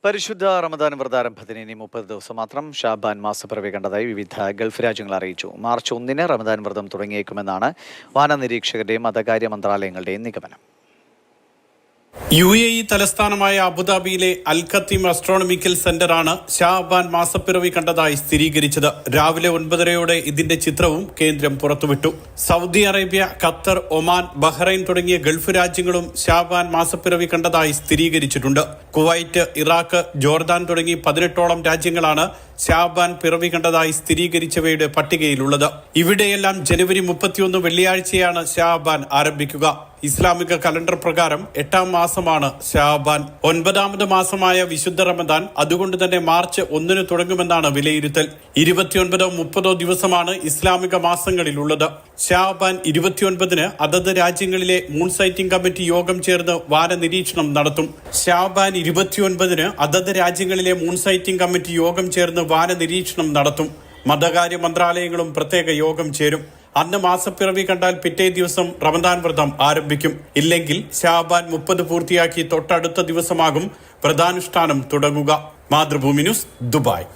പരിശുദ്ധ റമദാൻ വ്രതാരംഭത്തിന് ഇനി 30 ദിവസം മാത്രം. ഷാബാൻ മാസപ്പിറവി കണ്ടതായി വിവിധ ഗൾഫ് രാജ്യങ്ങൾ അറിയിച്ചു. മാർച്ച് 1-ന് റമദാൻ വ്രതം തുടങ്ങിയേക്കുമെന്നാണ് വാന നിരീക്ഷകരുടെയും മതകാര്യ മന്ത്രാലയങ്ങളുടെയും നിഗമനം. UAE തലസ്ഥാനമായ അബുദാബിയിലെ അൽ ഖത്തീം അസ്ട്രോണമിക്കൽ സെന്ററാണ് ഷാബാൻ മാസപ്പിറവി കണ്ടതായി സ്ഥിരീകരിച്ചത്. രാവിലെ 9:30 ഇതിന്റെ ചിത്രവും കേന്ദ്രം പുറത്തുവിട്ടു. Saudi Arabia, Qatar, Oman, Bahrain തുടങ്ങിയ ഗൾഫ് രാജ്യങ്ങളും ഷാബാൻ മാസപ്പിറവി കണ്ടതായി സ്ഥിരീകരിച്ചിട്ടുണ്ട്. കുവൈറ്റ്, ഇറാഖ്, ജോർദാൻ തുടങ്ങി 18ഓളം രാജ്യങ്ങളാണ് ഷാബാൻ പിറവി കണ്ടതായി സ്ഥിരീകരിച്ചവയുടെ പട്ടികയിലുള്ളത്. ഇവിടെയെല്ലാം ജനുവരി 31 വെള്ളിയാഴ്ചയാണ് ഷാബാൻ ആരംഭിക്കുക. ഇസ്ലാമിക കലണ്ടർ പ്രകാരം 8ാം മാസമാണ് ഷാബാൻ. 9ാമത് മാസമായ വിശുദ്ധ റമദാൻ അതുകൊണ്ട് തന്നെ മാർച്ച് 1-ന് തുടങ്ങുമെന്നാണ് വിലയിരുത്തൽ. 29-30 ദിവസമാണ് ഇസ്ലാമിക മാസങ്ങളിലുള്ളത്. ഷാബാൻ 29-ന് അതത് രാജ്യങ്ങളിലെ മൂൺ സൈറ്റിംഗ് കമ്മിറ്റി യോഗം ചേർന്ന് വാന നിരീക്ഷണം നടത്തും. ഷാബാൻ 29-ന് അതത് രാജ്യങ്ങളിലെ മൂൺ സൈറ്റിംഗ് കമ്മിറ്റി യോഗം ചേർന്ന് വാന നിരീക്ഷണം നടത്തും. മതകാര്യ മന്ത്രാലയങ്ങളും പ്രത്യേക യോഗം ചേരും. അന്ന് മാസപ്പിറവി കണ്ടാൽ പിറ്റേ ദിവസം റമദാൻ വ്രതം ആരംഭിക്കും. ഇല്ലെങ്കിൽ ഷാബാൻ 30 പൂർത്തിയാക്കി തൊട്ടടുത്ത ദിവസമാകും വ്രതാനുഷ്ഠാനം തുടങ്ങുക. Mathrubhumi news, Dubai.